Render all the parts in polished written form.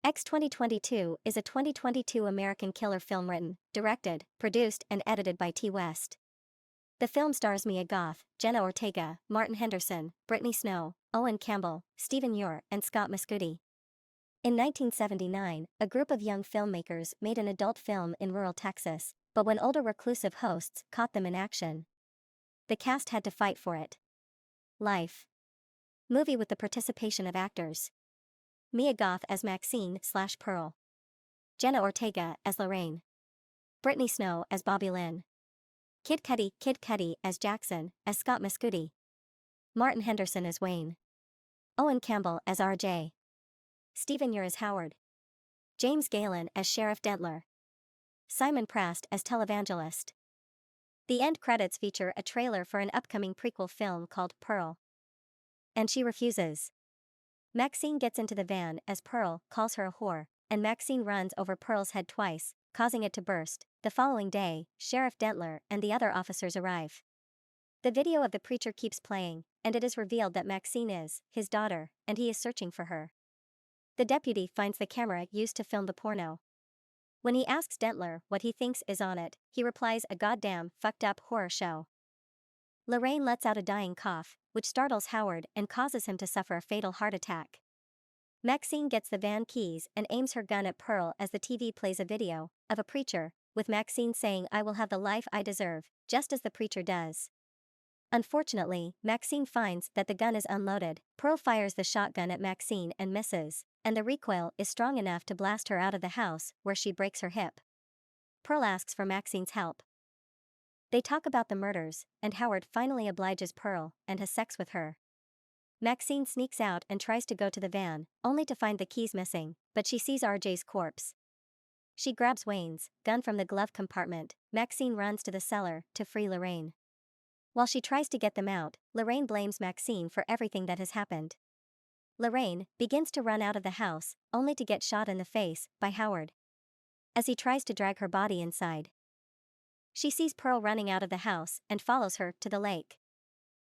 X 2022 is a 2022 American killer film written, directed, produced, and edited by T. West. The film stars Mia Goth, Jenna Ortega, Martin Henderson, Brittany Snow, Owen Campbell, Stephen Ure, and Scott Mescudi. In 1979, a group of young filmmakers made an adult film in rural Texas, but when older reclusive hosts caught them in action, the cast had to fight for it. Life. Movie with the participation of actors: Mia Goth as Maxine/Pearl, Jenna Ortega as Lorraine, Brittany Snow as Bobby Lynn, Kid Cudi as Jackson, as Scott Mescudi, Martin Henderson as Wayne, Owen Campbell as RJ, Stephen Ure as Howard, James Galen as Sheriff Dentler, Simon Prast as Televangelist. The end credits feature a trailer for an upcoming prequel film called Pearl. And she refuses. Maxine gets into the van as Pearl calls her a whore, and Maxine runs over Pearl's head twice, causing it to burst. The following day, Sheriff Dentler and the other officers arrive. The video of the preacher keeps playing, and it is revealed that Maxine is his daughter, and he is searching for her. The deputy finds the camera used to film the porno. When he asks Dentler what he thinks is on it, he replies, "A goddamn fucked up horror show." Lorraine lets out a dying cough, which startles Howard and causes him to suffer a fatal heart attack. Maxine gets the van keys and aims her gun at Pearl as the TV plays a video of a preacher, with Maxine saying, "I will have the life I deserve," just as the preacher does. Unfortunately, Maxine finds that the gun is unloaded. Pearl fires the shotgun at Maxine and misses, and the recoil is strong enough to blast her out of the house, where she breaks her hip. Pearl asks for Maxine's help. They talk about the murders, and Howard finally obliges Pearl and has sex with her. Maxine sneaks out and tries to go to the van, only to find the keys missing, but she sees RJ's corpse. She grabs Wayne's gun from the glove compartment. Maxine runs to the cellar to free Lorraine. While she tries to get them out, Lorraine blames Maxine for everything that has happened. Lorraine begins to run out of the house, only to get shot in the face by Howard as he tries to drag her body inside. She sees Pearl running out of the house and follows her to the lake.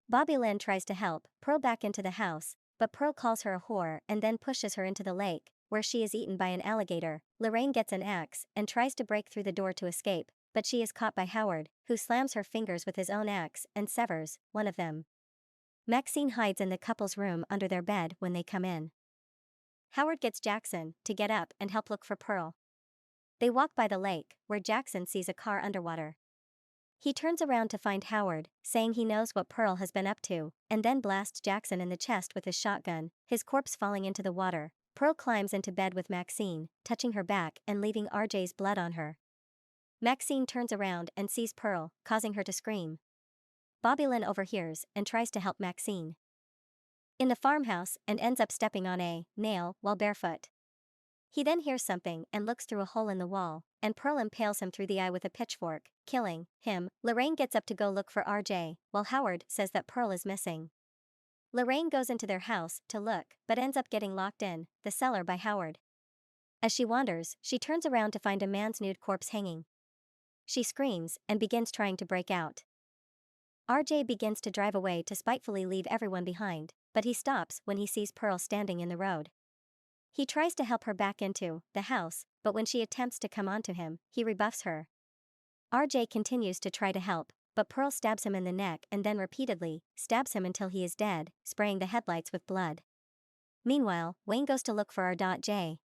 Bobby Lynn tries to help Pearl back into the house, but Pearl calls her a whore and then pushes her into the lake, where she is eaten by an alligator. Lorraine gets an axe and tries to break through the door to escape, but she is caught by Howard, who slams her fingers with his own axe and severs one of them. Maxine hides in the couple's room under their bed when they come in. Howard gets Jackson to get up and help look for Pearl. They walk by the lake, where Jackson sees a car underwater. He turns around to find Howard, saying he knows what Pearl has been up to, and then blasts Jackson in the chest with his shotgun, his corpse falling into the water. Pearl climbs into bed with Maxine, touching her back and leaving RJ's blood on her. Maxine turns around and sees Pearl, causing her to scream. Bobby Lynn overhears and tries to help Maxine in the farmhouse and ends up stepping on a nail while barefoot. He then hears something and looks through a hole in the wall, and Pearl impales him through the eye with a pitchfork, killing him. Lorraine gets up to go look for RJ, while Howard says that Pearl is missing. Lorraine goes into their house to look, but ends up getting locked in the cellar by Howard. As she wanders, she turns around to find a man's nude corpse hanging. She screams and begins trying to break out. RJ begins to drive away to spitefully leave everyone behind, but he stops when he sees Pearl standing in the road. He tries to help her back into the house, but when she attempts to come onto him, he rebuffs her. RJ continues to try to help, but Pearl stabs him in the neck and then repeatedly stabs him until he is dead, spraying the headlights with blood. Meanwhile, Wayne goes to look for R.J.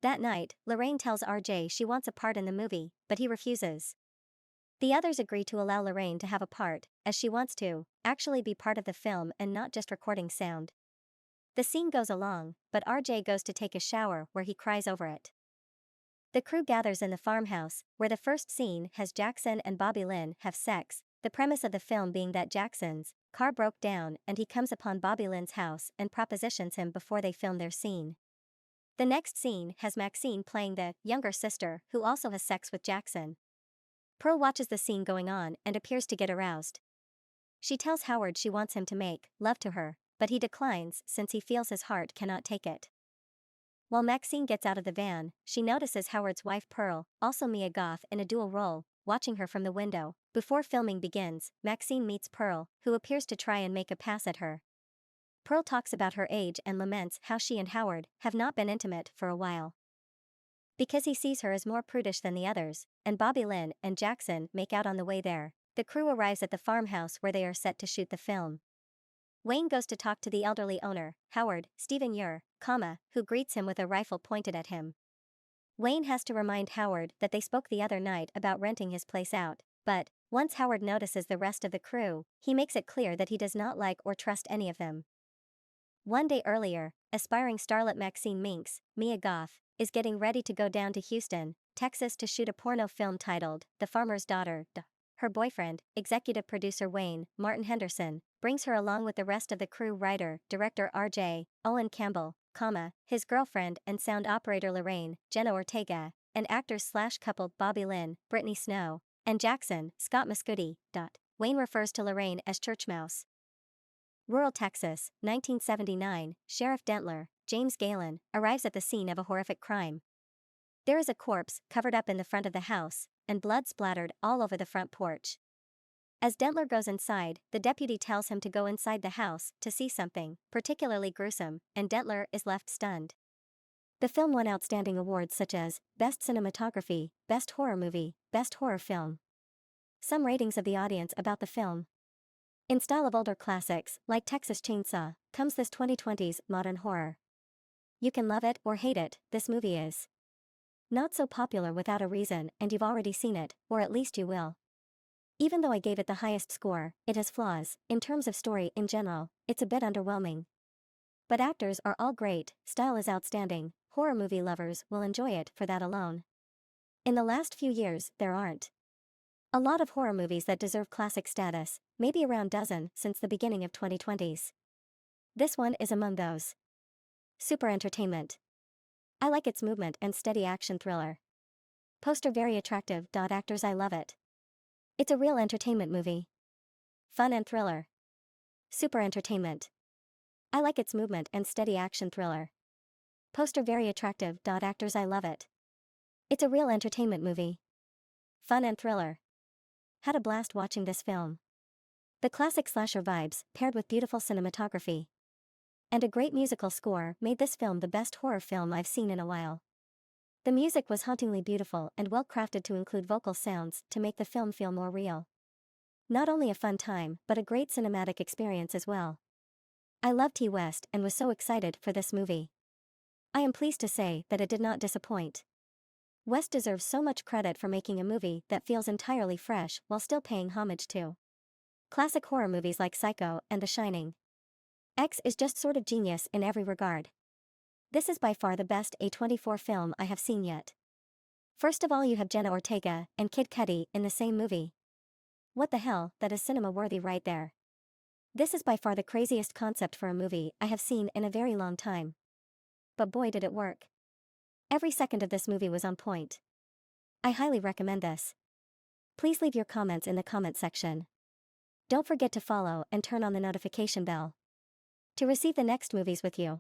That night, Lorraine tells RJ she wants a part in the movie, but he refuses. The others agree to allow Lorraine to have a part, as she wants to actually be part of the film and not just recording sound. The scene goes along, but RJ goes to take a shower where he cries over it. The crew gathers in the farmhouse, where the first scene has Jackson and Bobby Lynn have sex, the premise of the film being that Jackson's car broke down and he comes upon Bobby Lynn's house and propositions him before they film their scene. The next scene has Maxine playing the younger sister who also has sex with Jackson. Pearl watches the scene going on and appears to get aroused. She tells Howard she wants him to make love to her, but he declines since he feels his heart cannot take it. While Maxine gets out of the van, she notices Howard's wife Pearl, also Mia Goth in a dual role, watching her from the window. Before filming begins, Maxine meets Pearl, who appears to try and make a pass at her. Pearl talks about her age and laments how she and Howard have not been intimate for a while. Because he sees her as more prudish than the others, and Bobby Lynn and Jackson make out on the way there. The crew arrives at the farmhouse where they are set to shoot the film. Wayne goes to talk to the elderly owner, Howard, Stephen Ure, who greets him with a rifle pointed at him. Wayne has to remind Howard that they spoke the other night about renting his place out, but once Howard notices the rest of the crew, he makes it clear that he does not like or trust any of them. One day earlier, aspiring starlet Maxine Minks, Mia Goth, is getting ready to go down to Houston, Texas to shoot a porno film titled The Farmer's Daughter. Her boyfriend, executive producer Wayne, Martin Henderson, brings her along with the rest of the crew writer, director R.J. Owen Campbell, his girlfriend and sound operator Lorraine, Jenna Ortega, and actors/couple Bobby Lynn, Brittany Snow, and Jackson, Scott Muscudi. Wayne refers to Lorraine as Church Mouse. Rural Texas, 1979, Sheriff Dentler, James Galen, arrives at the scene of a horrific crime. There is a corpse covered up in the front of the house, and blood splattered all over the front porch. As Dentler goes inside, the deputy tells him to go inside the house to see something particularly gruesome, and Dentler is left stunned. The film won outstanding awards such as Best Cinematography, Best Horror Movie, Best Horror Film. Some ratings of the audience about the film. In style of older classics, like Texas Chainsaw, comes this 2020's modern horror. You can love it or hate it, this movie is not so popular without a reason, and you've already seen it, or at least you will. Even though I gave it the highest score, it has flaws. In terms of story in general, it's a bit underwhelming. But actors are all great, style is outstanding, horror movie lovers will enjoy it for that alone. In the last few years, there aren't a lot of horror movies that deserve classic status, maybe around dozen since the beginning of 2020s. This one is among those. Super entertainment. I like its movement and steady action thriller. Poster very attractive. Actors I love it. It's a real entertainment movie. Fun and thriller. Super entertainment. I like its movement and steady action thriller. Poster very attractive. Actors I love it. It's a real entertainment movie. Fun and thriller. Had a blast watching this film. The classic slasher vibes, paired with beautiful cinematography and a great musical score, made this film the best horror film I've seen in a while. The music was hauntingly beautiful and well crafted to include vocal sounds to make the film feel more real. Not only a fun time, but a great cinematic experience as well. I love T. West and was so excited for this movie. I am pleased to say that it did not disappoint. West deserves so much credit for making a movie that feels entirely fresh while still paying homage to classic horror movies like Psycho and The Shining. X is just sort of genius in every regard. This is by far the best A24 film I have seen yet. First of all, you have Jenna Ortega and Kid Cudi in the same movie. What the hell, that is cinema worthy right there. This is by far the craziest concept for a movie I have seen in a very long time. But boy did it work. Every second of this movie was on point. I highly recommend this. Please leave your comments in the comment section. Don't forget to follow and turn on the notification bell to receive the next movies with you.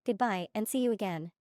Goodbye and see you again.